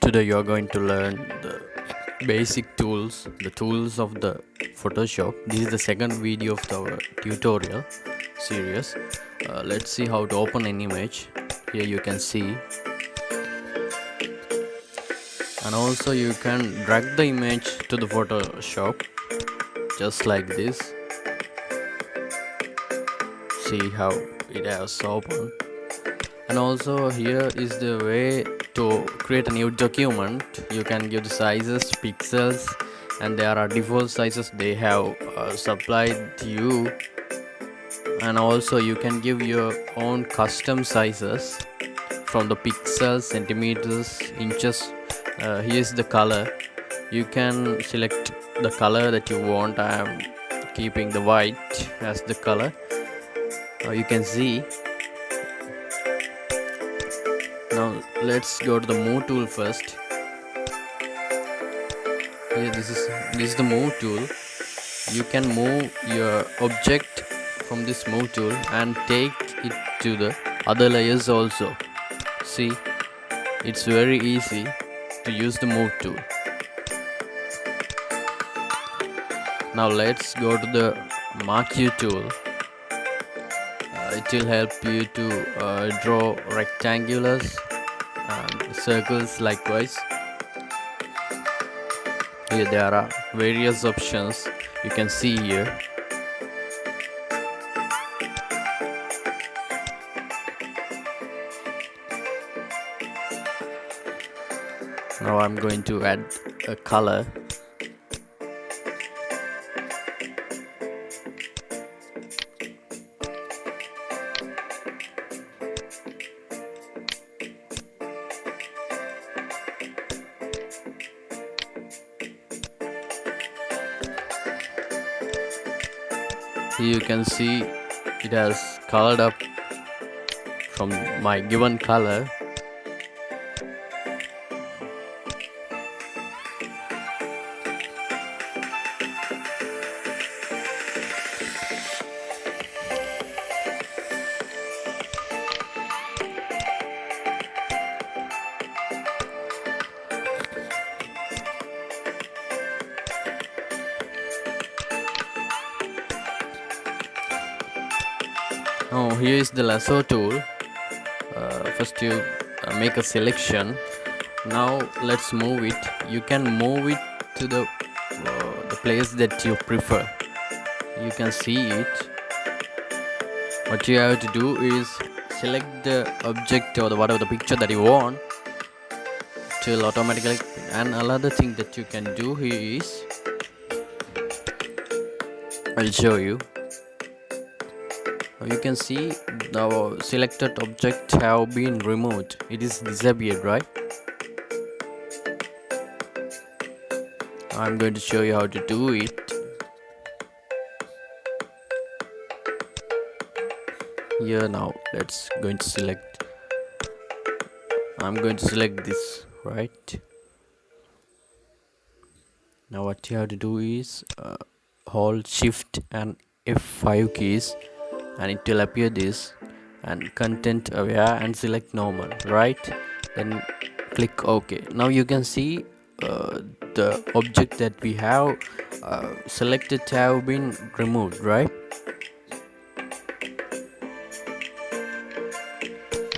Today you are going to learn the basic tools, the tools of the Photoshop. This is the second video of our tutorial series. Let's see how to open an image. Here you can see, and also you can drag the image to the Photoshop just like this. See how it has opened. And also here is the way to create a new document. You can give the sizes, pixels, and there are default sizes they have supplied to you. And also you can give your own custom sizes from the pixels, centimeters, inches. Here's the color. You can select the color that you want. I am keeping the white as the color. You can see. Now let's go to the move tool first. Here, this is the move tool. You can move your object from this move tool and take it to the other layers also. See, it's very easy to use the move tool. Now let's go to the Marquee Tool. It will help you to draw rectangulars and circles likewise. Here there are various options you can see here. Now I'm going to add a color. Here you can see it has colored up from my given color. Now here is the Lasso Tool. First you make a selection. Now let's move it. You can move it to the place that you prefer. You can see it. What you have to do is select the object or whatever the picture that you want. It will automatically. And another thing that you can do here is, I'll show you. You can see the selected object have been removed. It is disappeared, right? I'm going to show you how to do it. Here now, let's going to select. I'm going to select this, right? Now what you have to do is hold Shift and F5 keys, and it will appear this, and content aware, and select normal, right? Then click OK. Now you can see the object that we have selected have been removed, right?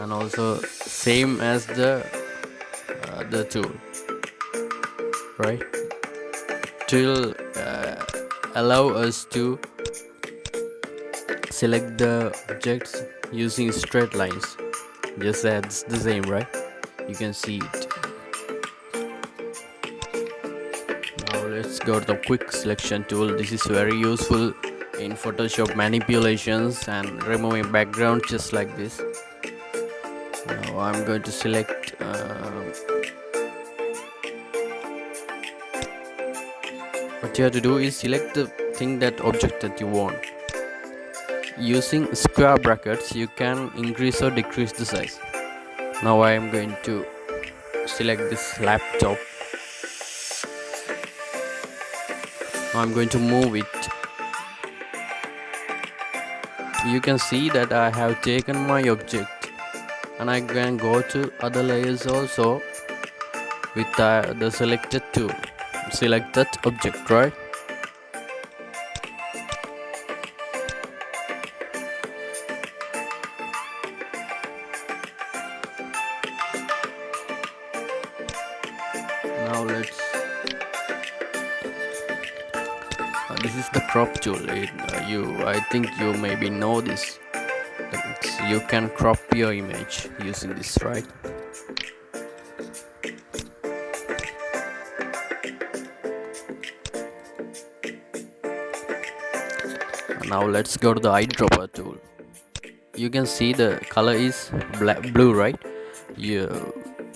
And also same as the tool, right? It will allow us to select the objects using straight lines. Just that's the same, right? You can see it. Now let's go to the quick selection tool. This is very useful in Photoshop manipulations and removing background just like this. Now I'm going to select what you have to do is select the thing, that object that you want. Using square brackets you can increase or decrease the size. Now I am going to select this laptop. Now I'm going to move it. You can see that I have taken my object, and I can go to other layers also with the selected tool. Select that object, right? Now this is the crop tool. I think you maybe know this. You can crop your image using this, right? Now let's go to the eyedropper tool. You can see the color is blue, right? you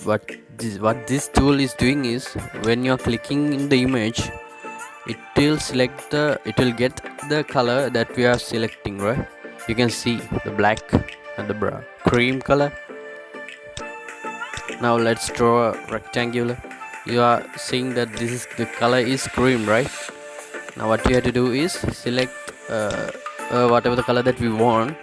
what this tool is doing is, when you're clicking in the image, it will get the color that we are selecting, right? You can see the black and the brown cream color. Now let's draw a rectangular. You are seeing that this is the color is cream, right? Now what we have to do is select whatever the color that we want.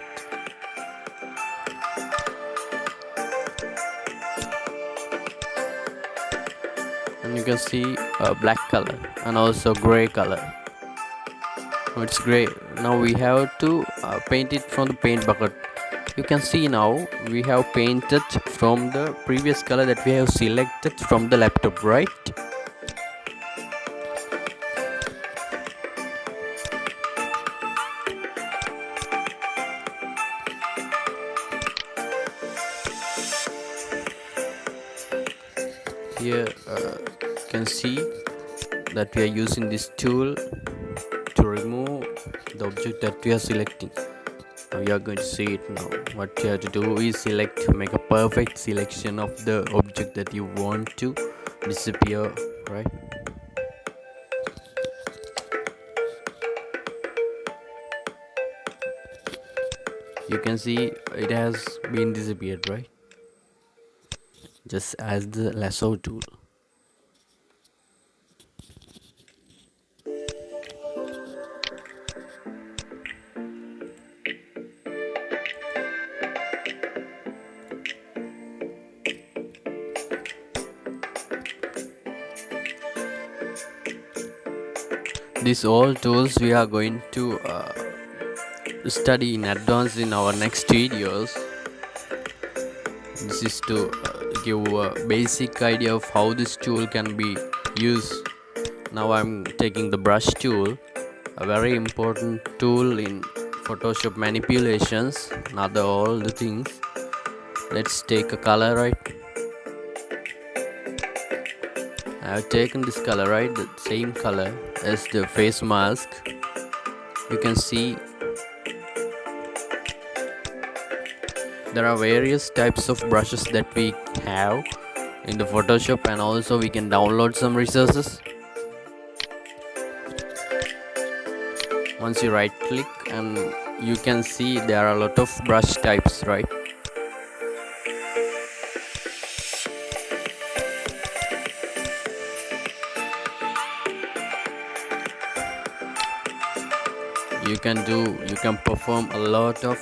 And you can see a black color and also gray color. Now it's gray. Now we have to paint it from the paint bucket. You can see now we have painted from the previous color that we have selected from the laptop, right? Here you can see that we are using this tool to remove the object that we are selecting. Now you are going to see it now. What you have to do is make a perfect selection of the object that you want to disappear, right? You can see it has been disappeared, right? Just as the lasso tool. These all tools we are going to study in advance in our next videos. This is to give a basic idea of how this tool can be used. Now I'm taking the brush tool, a very important tool in Photoshop manipulations and other all the things. Let's take a color, right? I have taken this color, right? The same color as the face mask. You can see there are various types of brushes that we have in the Photoshop, and also we can download some resources. Once you right click, and you can see there are a lot of brush types, right? You can perform a lot of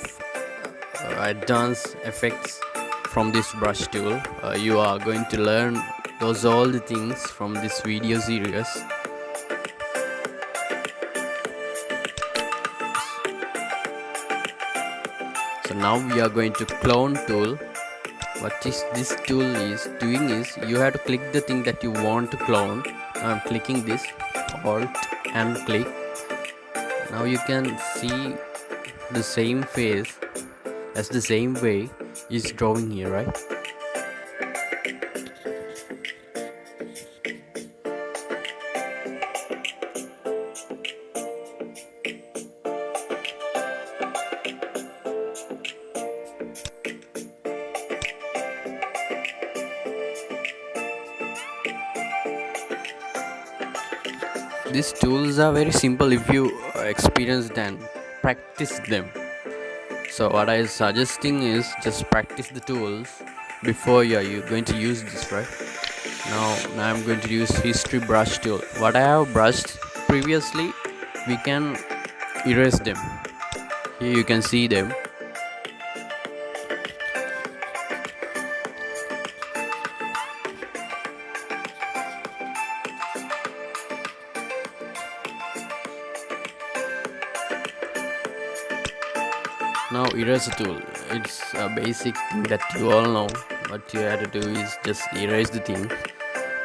advanced effects from this brush tool. You are going to learn all the things from this video series. So now we are going to clone tool. This tool is doing is, you have to click the thing that you want to clone. I'm clicking this, Alt and click. Now you can see the same face as the same way is drawing here, right? These tools are very simple if you experience and practice them. So what I am suggesting is just practice the tools before you're going to use this, right? Now I'm going to use history brush tool. What I have brushed previously, we can erase them. Here you can see them. Now eraser tool, it's a basic thing that you all know. What you have to do is just erase the thing,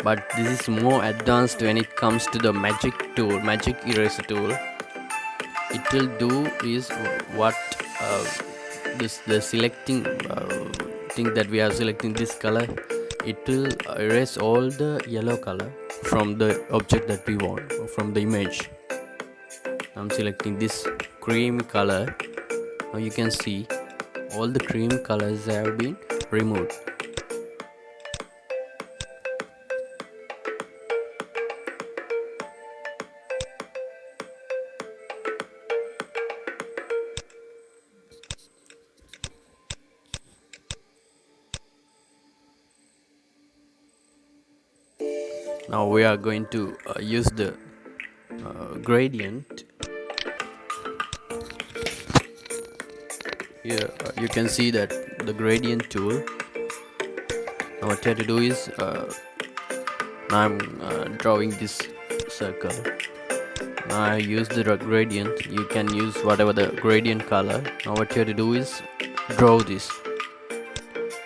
but this is more advanced when it comes to the magic eraser tool. It will do is what uh, this the selecting thing that we are selecting this color, it will erase all the yellow color from the object that we want, from the image. I'm selecting this cream color. Now you can see all the cream colors have been removed. Now we are going to use the gradient. Here you can see that the gradient tool. Now what you have to do is I'm drawing this circle. Now I use the gradient. You can use whatever the gradient color. Now what you have to do is draw this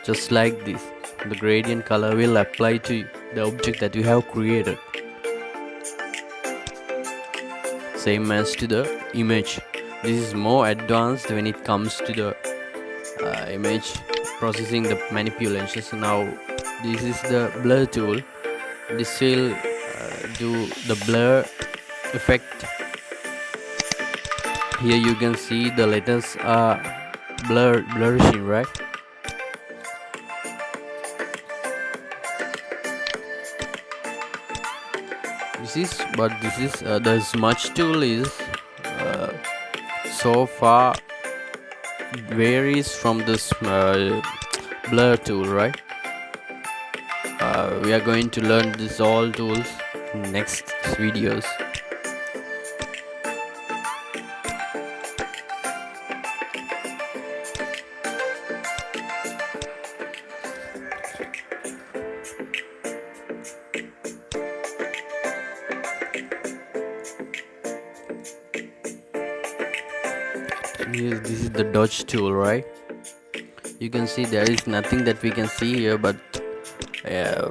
just like this. The gradient color will apply to the object that you have created, same as to the image. This is more advanced when it comes to the image processing, the manipulations. Now this is the blur tool. This will do the blur effect. Here you can see the letters are flourishing, right? This is the smudge tool is so far varies from this blur tool, right? We are going to learn this all tools in next videos. This is the dodge tool, right? You can see there is nothing that we can see here, but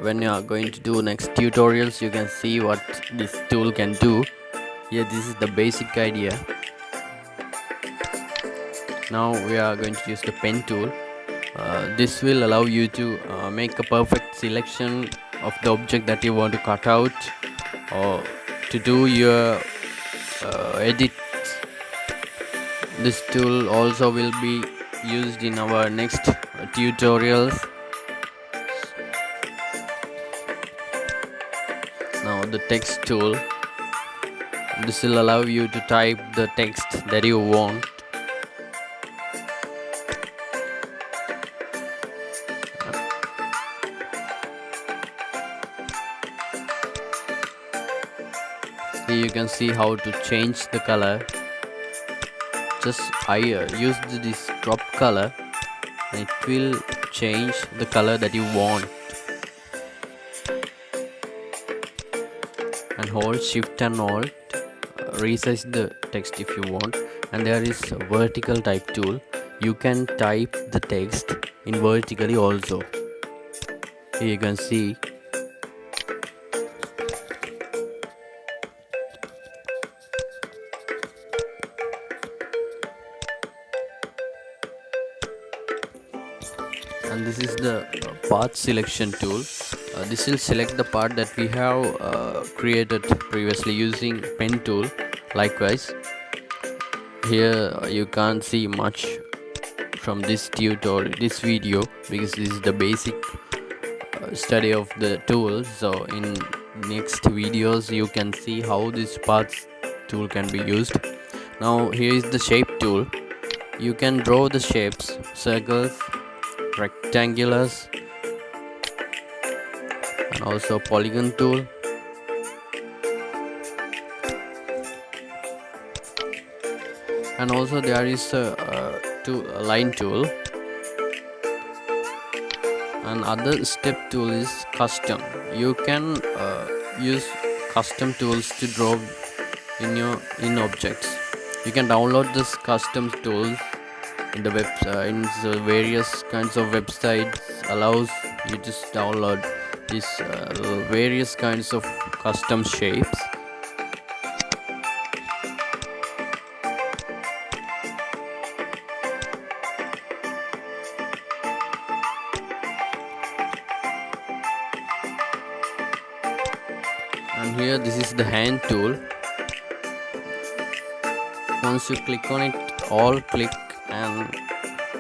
when you are going to do next tutorials, you can see what this tool can do. Here this is the basic idea. Now we are going to use the pen tool. This will allow you to make a perfect selection of the object that you want to cut out, or to do your edit. This tool also will be used in our next tutorials. Now the text tool. This will allow you to type the text that you want. Here you can see how to change the color. Just use this drop color and it will change the color that you want. And hold shift and alt, resize the text if you want. And there is a vertical type tool. You can type the text in vertically also. Here you can see. And this is the path selection tool. This will select the part that we have created previously using pen tool. Likewise, here you can't see much from this tutorial, this video, because this is the basic study of the tool. So in next videos you can see how this path tool can be used. Now here is the shape tool. You can draw the shapes, circles, rectangulars, and also polygon tool. And also there is a line tool. And other step tool is custom. You can use custom tools to draw in objects. You can download this custom tools in the web in the various kinds of websites allows you to download these various kinds of custom shapes. And here this is the hand tool. Once you click on it, all click, and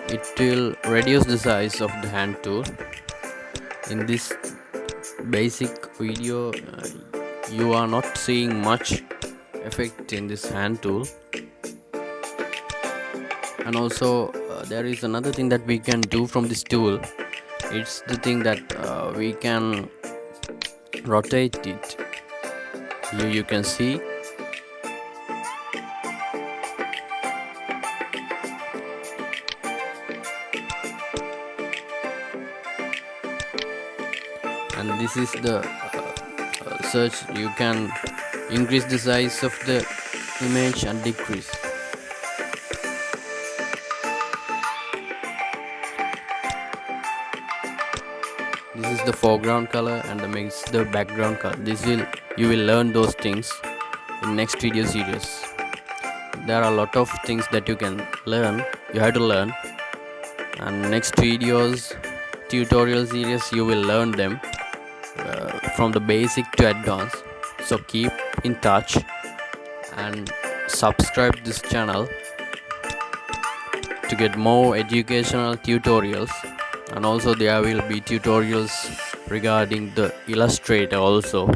it will reduce the size of the hand tool. In this basic video, you are not seeing much effect in this hand tool. And also there is another thing that we can do from this tool. It's the thing that we can rotate it. Here you can see. And this is the search. You can increase the size of the image and decrease. This is the foreground color and the background color. You will learn those things in next video series. There are a lot of things that you can learn. You have to learn, and next videos tutorial series you will learn them from the basic to advanced. So keep in touch and subscribe this channel to get more educational tutorials. And also there will be tutorials regarding the Illustrator also.